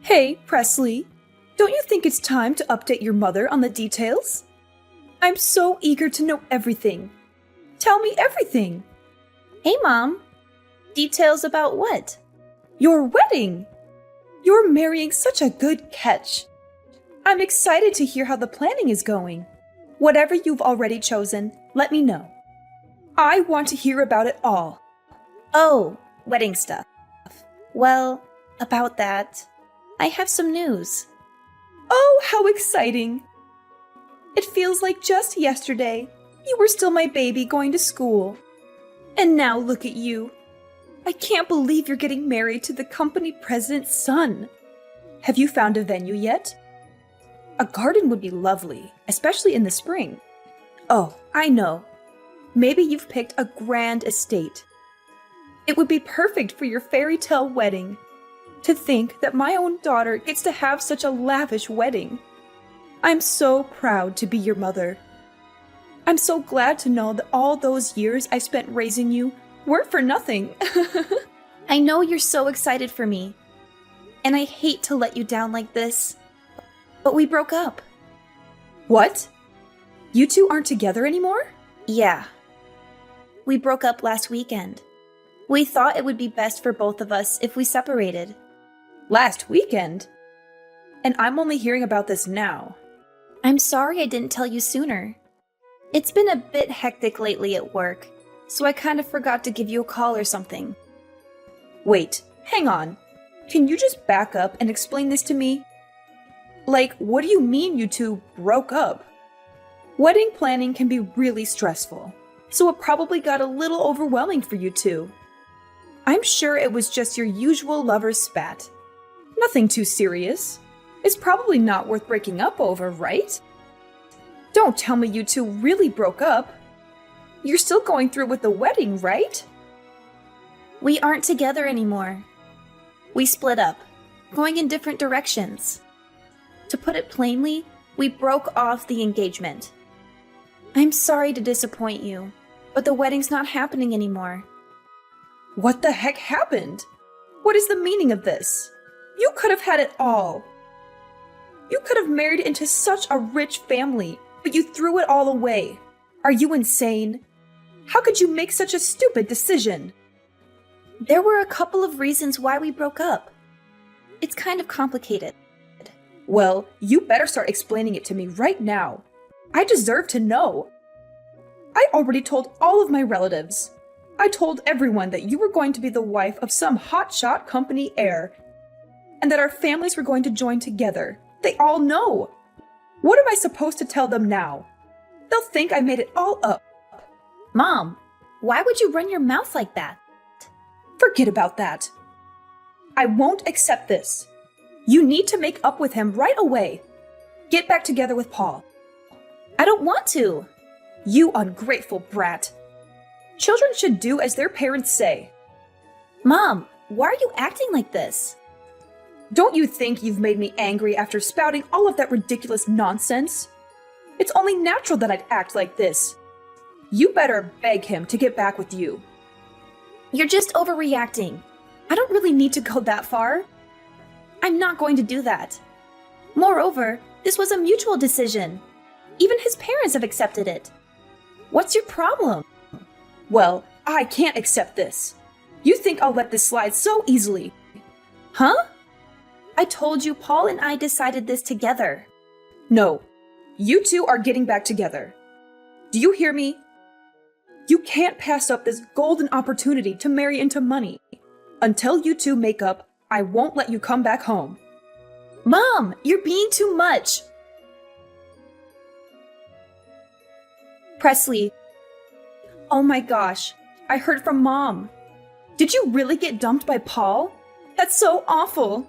Hey, Presley, don't you think it's time to update your mother on the details? I'm so eager to know everything. Tell me everything. Hey, Mom. Details about what? Your wedding! You're marrying such a good catch. I'm excited to hear how the planning is going. Whatever you've already chosen, let me know. I want to hear about it all. Oh, wedding stuff. Well, about that, I have some news. Oh, how exciting! It feels like just yesterday you were still my baby going to school. And now look at you. I can't believe you're getting married to the company president's son. Have you found a venue yet? A garden would be lovely, especially in the spring. Oh, I know. Maybe you've picked a grand estate. It would be perfect for your fairy tale wedding. To think that my own daughter gets to have such a lavish wedding. I'm so proud to be your mother. I'm so glad to know that all those years I spent raising you weren't for nothing. I know you're so excited for me, and I hate to let you down like this, but we broke up. What? You two aren't together anymore? Yeah. We broke up last weekend. We thought it would be best for both of us if we separated. Last weekend? And I'm only hearing about this now. I'm sorry I didn't tell you sooner. It's been a bit hectic lately at work, so I kind of forgot to give you a call or something. Wait, hang on. Can you just back up and explain this to me? Like, what do you mean you two broke up? Wedding planning can be really stressful, so it probably got a little overwhelming for you two. I'm sure it was just your usual lover's spat. Nothing too serious. It's probably not worth breaking up over, right? Don't tell me you two really broke up. You're still going through with the wedding, right? We aren't together anymore. We split up, going in different directions. To put it plainly, we broke off the engagement. I'm sorry to disappoint you, but the wedding's not happening anymore. What the heck happened? What is the meaning of this? You could have had it all. You could have married into such a rich family, but you threw it all away. Are you insane? How could you make such a stupid decision? There were a couple of reasons why we broke up. It's kind of complicated. Well, you better start explaining it to me right now. I deserve to know. I already told all of my relatives. I told everyone that you were going to be the wife of some hotshot company heir, and that our families were going to join together. They all know. What am I supposed to tell them now? They'll think I made it all up. Mom, why would you run your mouth like that? Forget about that. I won't accept this. You need to make up with him right away. Get back together with Paul. I don't want to. You ungrateful brat. Children should do as their parents say. Mom, why are you acting like this? Don't you think you've made me angry after spouting all of that ridiculous nonsense? It's only natural that I'd act like this. You better beg him to get back with you. You're just overreacting. I don't really need to go that far. I'm not going to do that. Moreover, this was a mutual decision. Even his parents have accepted it. What's your problem? Well, I can't accept this. You think I'll let this slide so easily? Huh? I told you Paul and I decided this together. No, you two are getting back together. Do you hear me? You can't pass up this golden opportunity to marry into money. Until you two make up, I won't let you come back home. Mom, you're being too much. Presley. Oh my gosh, I heard from Mom. Did you really get dumped by Paul? That's so awful.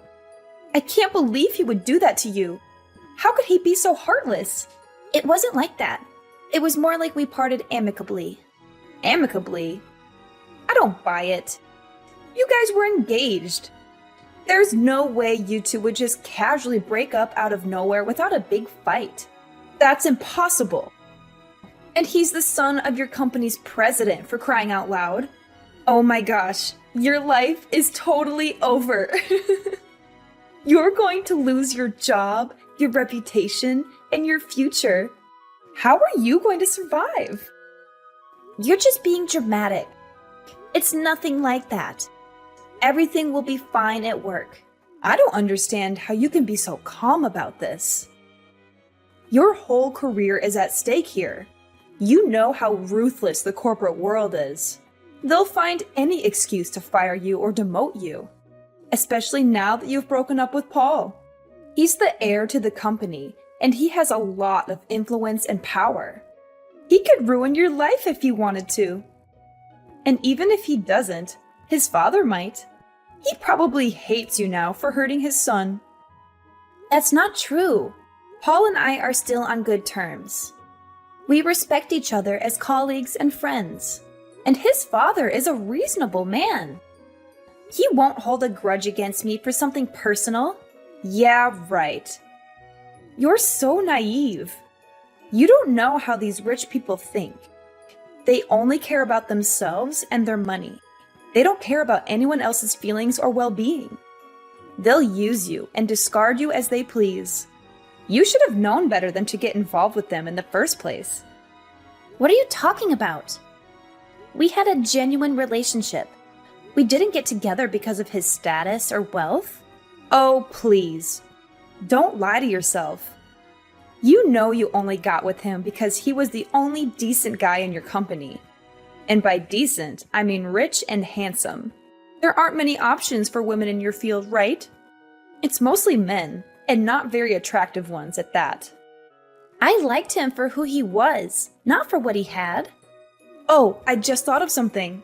I can't believe he would do that to you. How could he be so heartless? It wasn't like that. It was more like we parted amicably. Amicably? I don't buy it. You guys were engaged. There's no way you two would just casually break up out of nowhere without a big fight. That's impossible. And he's the son of your company's president, for crying out loud. Oh my gosh, your life is totally over. You're going to lose your job, your reputation, and your future. How are you going to survive? You're just being dramatic. It's nothing like that. Everything will be fine at work. I don't understand how you can be so calm about this. Your whole career is at stake here. You know how ruthless the corporate world is. They'll find any excuse to fire you or demote you, especially now that you've broken up with Paul. He's the heir to the company, and he has a lot of influence and power. He could ruin your life if he wanted to. And even if he doesn't, his father might. He probably hates you now for hurting his son. That's not true. Paul and I are still on good terms. We respect each other as colleagues and friends. And his father is a reasonable man. He won't hold a grudge against me for something personal. Yeah, right. You're so naive. You don't know how these rich people think. They only care about themselves and their money. They don't care about anyone else's feelings or well-being. They'll use you and discard you as they please. You should have known better than to get involved with them in the first place. What are you talking about? We had a genuine relationship. We didn't get together because of his status or wealth. Oh, please. Don't lie to yourself. You know you only got with him because he was the only decent guy in your company. And by decent, I mean rich and handsome. There aren't many options for women in your field, right? It's mostly men, and not very attractive ones at that. I liked him for who he was, not for what he had. Oh, I just thought of something.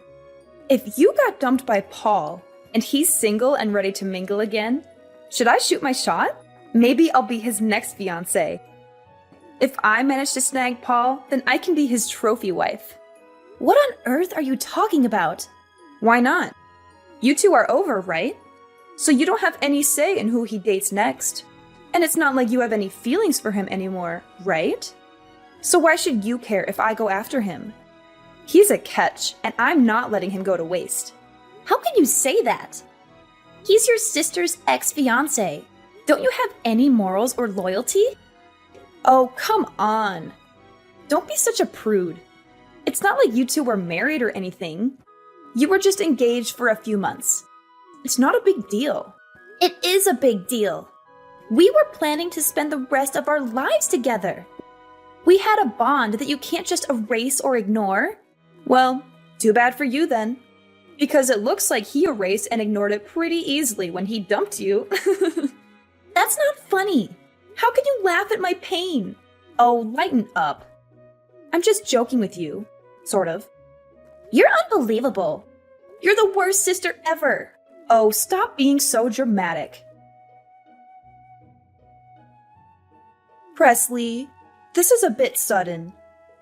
If you got dumped by Paul, and he's single and ready to mingle again, should I shoot my shot? Maybe I'll be his next fiancé. If I manage to snag Paul, then I can be his trophy wife. What on earth are you talking about? Why not? You two are over, right? So you don't have any say in who he dates next. And it's not like you have any feelings for him anymore, right? So why should you care if I go after him? He's a catch, and I'm not letting him go to waste. How can you say that? He's your sister's ex-fiancé. Don't you have any morals or loyalty? Oh, come on. Don't be such a prude. It's not like you two were married or anything. You were just engaged for a few months. It's not a big deal. It is a big deal. We were planning to spend the rest of our lives together. We had a bond that you can't just erase or ignore. Well, too bad for you then. Because it looks like he erased and ignored it pretty easily when he dumped you. That's not funny. How can you laugh at my pain? Oh, lighten up. I'm just joking with you. Sort of. You're unbelievable. You're the worst sister ever. Oh, stop being so dramatic. Presley, this is a bit sudden,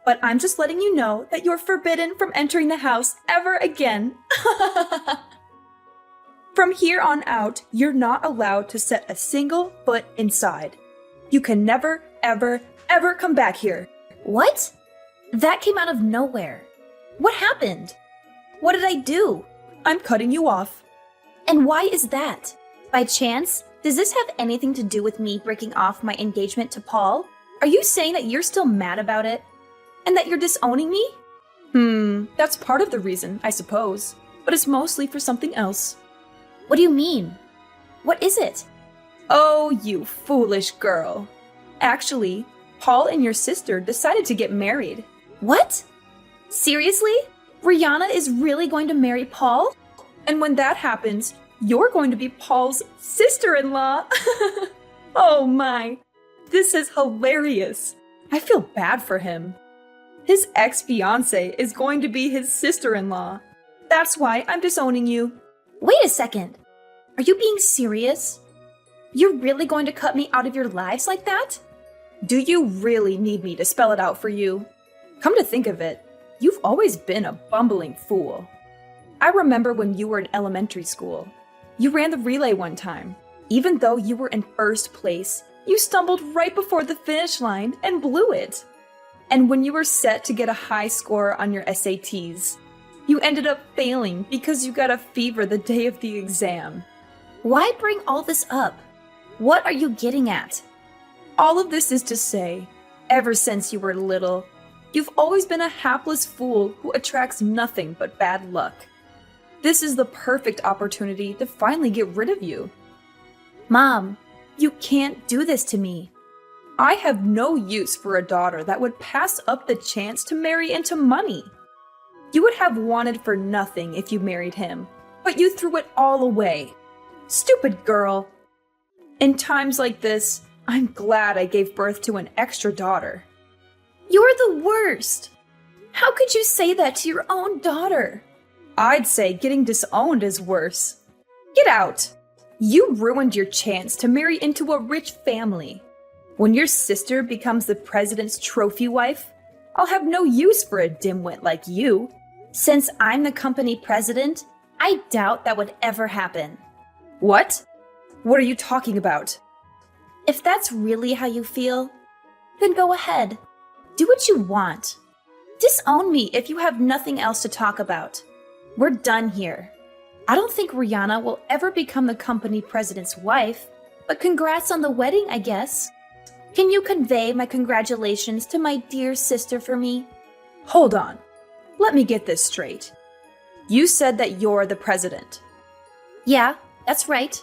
but I'm just letting you know that you're forbidden from entering the house ever again. From here on out, you're not allowed to set a single foot inside. You can never, ever, ever come back here. What? That came out of nowhere. What happened? What did I do? I'm cutting you off. And why is that? By chance, does this have anything to do with me breaking off my engagement to Paul? Are you saying that you're still mad about it? And that you're disowning me? That's part of the reason, I suppose. But it's mostly for something else. What do you mean? What is it? Oh, you foolish girl. Actually, Paul and your sister decided to get married. What? Seriously? Rihanna is really going to marry Paul? And when that happens, you're going to be Paul's sister-in-law. Oh my, this is hilarious. I feel bad for him. His ex-fiancée is going to be his sister-in-law. That's why I'm disowning you. Wait a second. Are you being serious? You're really going to cut me out of your lives like that? Do you really need me to spell it out for you? Come to think of it, you've always been a bumbling fool. I remember when you were in elementary school. You ran the relay one time. Even though you were in first place, you stumbled right before the finish line and blew it. And when you were set to get a high score on your SATs, you ended up failing because you got a fever the day of the exam. Why bring all this up? What are you getting at? All of this is to say, ever since you were little, you've always been a hapless fool who attracts nothing but bad luck. This is the perfect opportunity to finally get rid of you. Mom, you can't do this to me. I have no use for a daughter that would pass up the chance to marry into money. You would have wanted for nothing if you married him, but you threw it all away. Stupid girl. In times like this, I'm glad I gave birth to an extra daughter. You're the worst. How could you say that to your own daughter? I'd say getting disowned is worse. Get out! You ruined your chance to marry into a rich family. When your sister becomes the president's trophy wife, I'll have no use for a dimwit like you. Since I'm the company president, I doubt that would ever happen. What? What are you talking about? If that's really how you feel, then go ahead. Do what you want. Disown me if you have nothing else to talk about. We're done here. I don't think Rihanna will ever become the company president's wife, but congrats on the wedding, I guess. Can you convey my congratulations to my dear sister for me? Hold on. Let me get this straight. You said that you're the president. Yeah, that's right.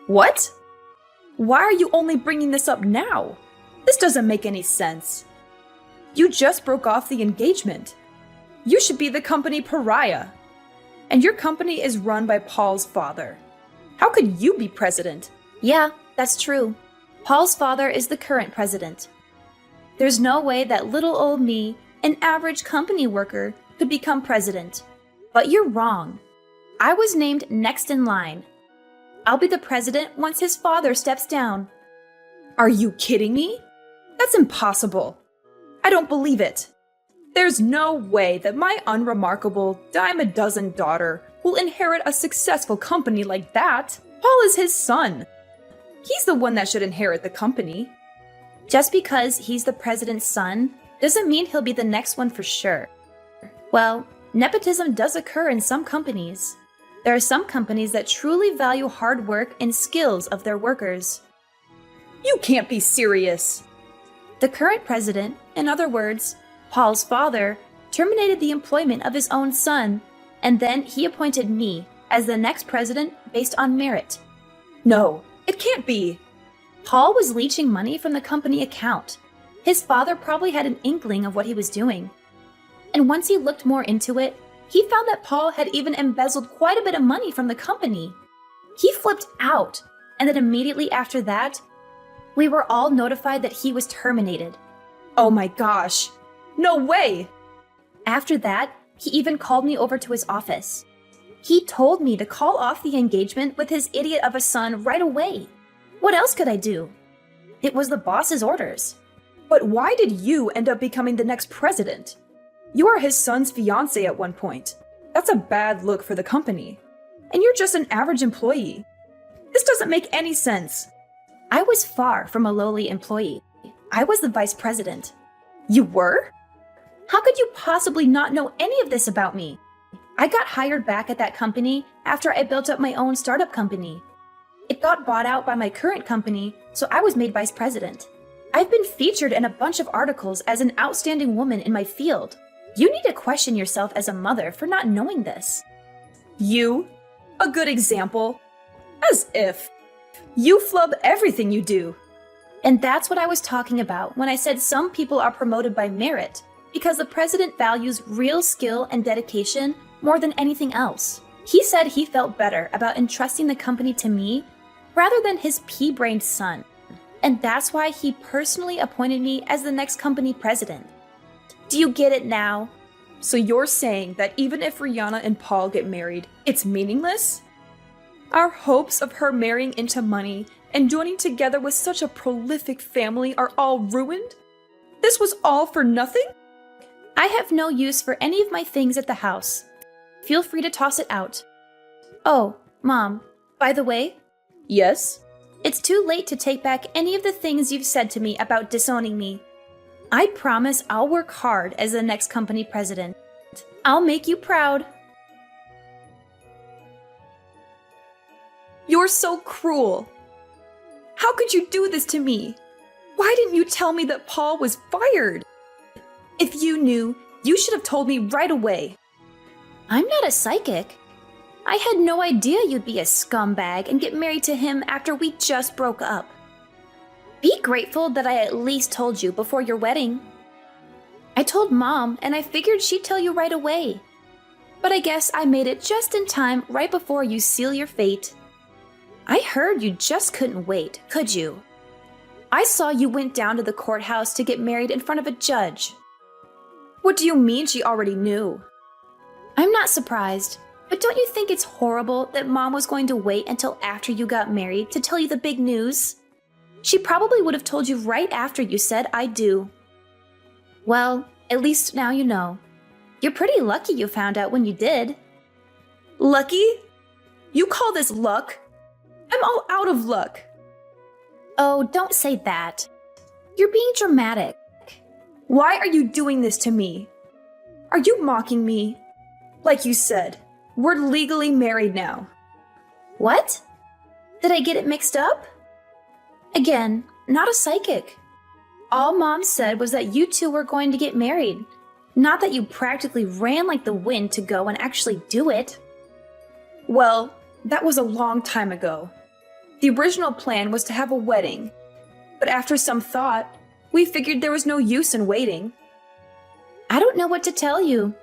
What? Why are you only bringing this up now? This doesn't make any sense. You just broke off the engagement. You should be the company pariah. And your company is run by Paul's father. How could you be president? Yeah, that's true. Paul's father is the current president. There's no way that little old me, an average company worker, could become president. But you're wrong. I was named next in line. I'll be the president once his father steps down. Are you kidding me? That's impossible. I don't believe it. There's no way that my unremarkable dime-a-dozen daughter will inherit a successful company like that. Paul is his son. He's the one that should inherit the company. Just because he's the president's son doesn't mean he'll be the next one for sure. Well, nepotism does occur in some companies. There are some companies that truly value hard work and skills of their workers. You can't be serious. The current president, in other words, Paul's father, terminated the employment of his own son, and then he appointed me as the next president based on merit. No, it can't be. Paul was leeching money from the company account. His father probably had an inkling of what he was doing. And once he looked more into it, he found that Paul had even embezzled quite a bit of money from the company. He flipped out, and then immediately after that, we were all notified that he was terminated. Oh my gosh. No way! After that, he even called me over to his office. He told me to call off the engagement with his idiot of a son right away. What else could I do? It was the boss's orders. But why did you end up becoming the next president? You are his son's fiancé at one point. That's a bad look for the company. And you're just an average employee. This doesn't make any sense. I was far from a lowly employee. I was the vice president. You were? How could you possibly not know any of this about me? I got hired back at that company after I built up my own startup company. It got bought out by my current company, so I was made vice president. I've been featured in a bunch of articles as an outstanding woman in my field. You need to question yourself as a mother for not knowing this. You? A good example? As if. You flub everything you do. And that's what I was talking about when I said some people are promoted by merit, because the president values real skill and dedication more than anything else. He said he felt better about entrusting the company to me rather than his pea-brained son. And that's why he personally appointed me as the next company president. Do you get it now? So you're saying that even if Rihanna and Paul get married, it's meaningless? Our hopes of her marrying into money and joining together with such a prolific family are all ruined? This was all for nothing? I have no use for any of my things at the house. Feel free to toss it out. Oh, Mom, by the way? Yes? It's too late to take back any of the things you've said to me about disowning me. I promise I'll work hard as the next company president. I'll make you proud. You're so cruel. How How could you do this to me? Why didn't you tell me that Paul was fired? If you knew, you should have told me right away. I'm not a psychic. I had no idea you'd be a scumbag and get married to him after we just broke up. Be grateful that I at least told you before your wedding. I told Mom, and I figured she'd tell you right away. But I guess I made it just in time right before you seal your fate. I heard you just couldn't wait, could you? I saw you went down to the courthouse to get married in front of a judge. What do you mean she already knew? I'm not surprised, but don't you think it's horrible that Mom was going to wait until after you got married to tell you the big news? She probably would have told you right after you said I do. Well, at least now you know. You're pretty lucky you found out when you did. Lucky? You call this luck? I'm all out of luck. Oh, don't say that. You're being dramatic. Why are you doing this to me? Are you mocking me? Like you said, we're legally married now. What? Did I get it mixed up? Again, not a psychic. All Mom said was that you two were going to get married, not that you practically ran like the wind to go and actually do it. Well, that was a long time ago. The original plan was to have a wedding, but after some thought, we figured there was no use in waiting. I don't know what to tell you.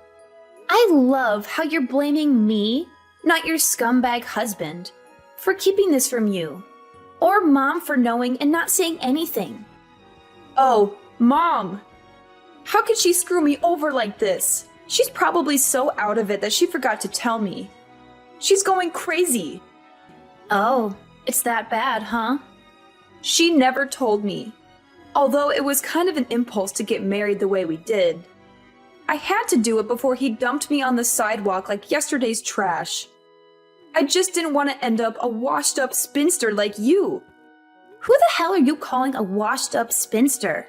I love how you're blaming me, not your scumbag husband, for keeping this from you, or Mom for knowing and not saying anything. Oh, Mom! How could she screw me over like this? She's probably so out of it that she forgot to tell me. She's going crazy. Oh, it's that bad, huh? She never told me, although it was kind of an impulse to get married the way we did. I had to do it before he dumped me on the sidewalk like yesterday's trash. I just didn't want to end up a washed-up spinster like you. Who the hell are you calling a washed-up spinster?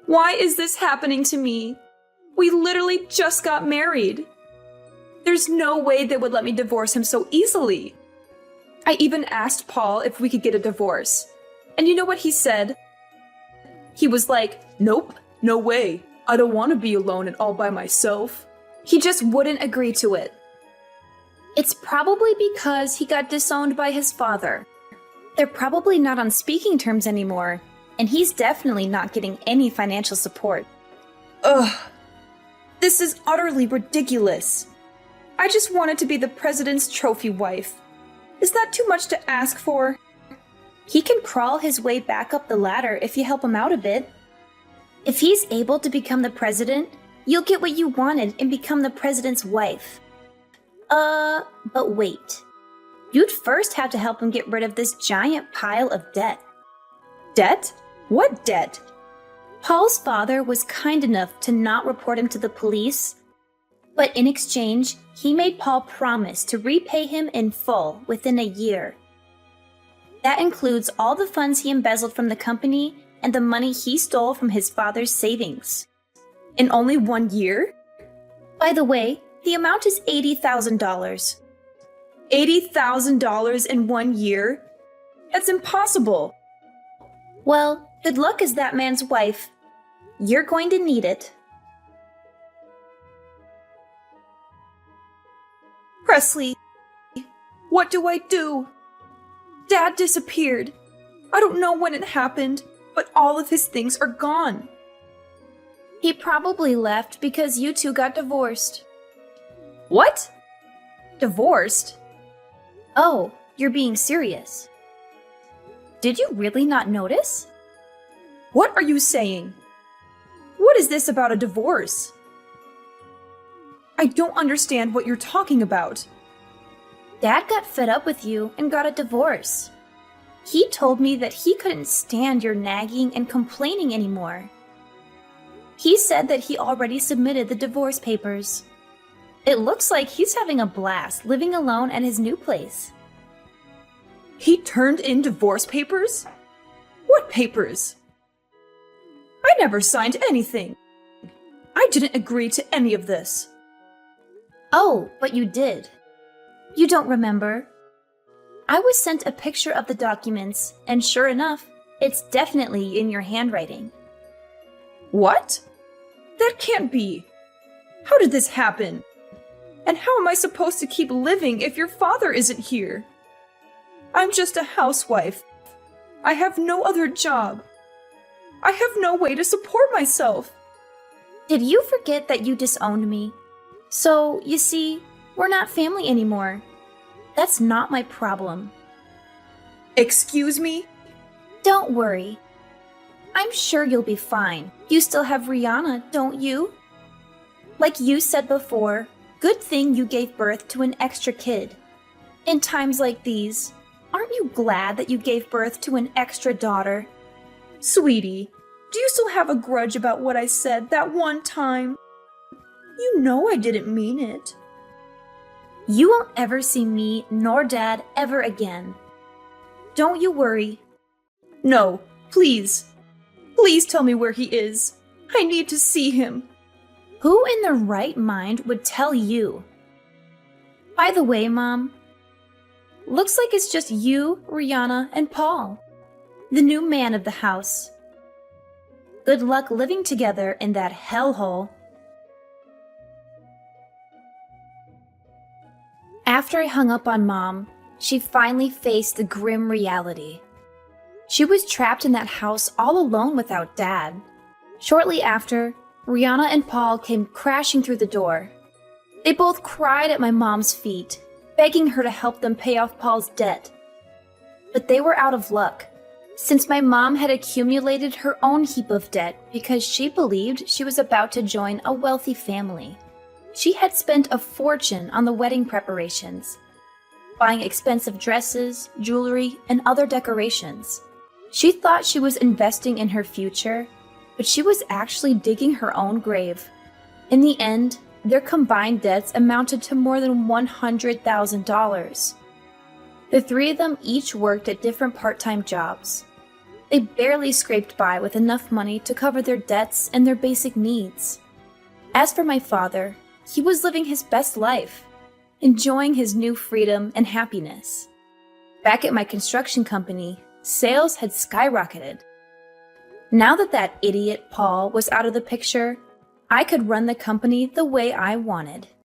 Why is this happening to me? We literally just got married. There's no way they would let me divorce him so easily. I even asked Paul if we could get a divorce. And you know what he said? He was like, "Nope, no way. I don't want to be alone and all by myself." He just wouldn't agree to it. It's probably because he got disowned by his father. They're probably not on speaking terms anymore, and he's definitely not getting any financial support. Ugh. This is utterly ridiculous. I just wanted to be the president's trophy wife. Is that too much to ask for? He can crawl his way back up the ladder if you help him out a bit. If he's able to become the president, you'll get what you wanted and become the president's wife. But wait. You'd first have to help him get rid of this giant pile of debt. Debt? What debt? Paul's father was kind enough to not report him to the police, but in exchange, he made Paul promise to repay him in full within a year. That includes all the funds he embezzled from the company and the money he stole from his father's savings. In only 1 year? By the way, the amount is $80,000. $80,000 in 1 year? That's impossible. Well, good luck as that man's wife. You're going to need it. Presley, what do I do? Dad disappeared. I don't know when it happened, but all of his things are gone. He probably left because you two got divorced. What? Divorced? Oh, you're being serious. Did you really not notice? What are you saying? What is this about a divorce? I don't understand what you're talking about. Dad got fed up with you and got a divorce. He told me that he couldn't stand your nagging and complaining anymore. He said that he already submitted the divorce papers. It looks like he's having a blast living alone at his new place. He turned in divorce papers? What papers? I never signed anything. I didn't agree to any of this. Oh, but you did. You don't remember. I was sent a picture of the documents, and sure enough, it's definitely in your handwriting. What? That can't be. How did this happen? And how am I supposed to keep living if your father isn't here? I'm just a housewife. I have no other job. I have no way to support myself. Did you forget that you disowned me? So, you see, we're not family anymore. That's not my problem. Excuse me? Don't worry. I'm sure you'll be fine. You still have Rihanna, don't you? Like you said before, good thing you gave birth to an extra kid. In times like these, aren't you glad that you gave birth to an extra daughter? Sweetie, do you still have a grudge about what I said that one time? You know I didn't mean it. You won't ever see me nor Dad ever again. Don't you worry. No, please. Please tell me where he is. I need to see him. Who in their right mind would tell you? By the way, Mom, looks like it's just you, Rihanna, and Paul, the new man of the house. Good luck living together in that hellhole. After I hung up on Mom, she finally faced the grim reality. She was trapped in that house all alone without Dad. Shortly after, Rihanna and Paul came crashing through the door. They both cried at my mom's feet, begging her to help them pay off Paul's debt. But they were out of luck, since my mom had accumulated her own heap of debt because she believed she was about to join a wealthy family. She had spent a fortune on the wedding preparations, buying expensive dresses, jewelry, and other decorations. She thought she was investing in her future, but she was actually digging her own grave. In the end, their combined debts amounted to more than $100,000. The three of them each worked at different part-time jobs. They barely scraped by with enough money to cover their debts and their basic needs. As for my father, he was living his best life, enjoying his new freedom and happiness. Back at my construction company, sales had skyrocketed. Now that idiot Paul was out of the picture, I could run the company the way I wanted.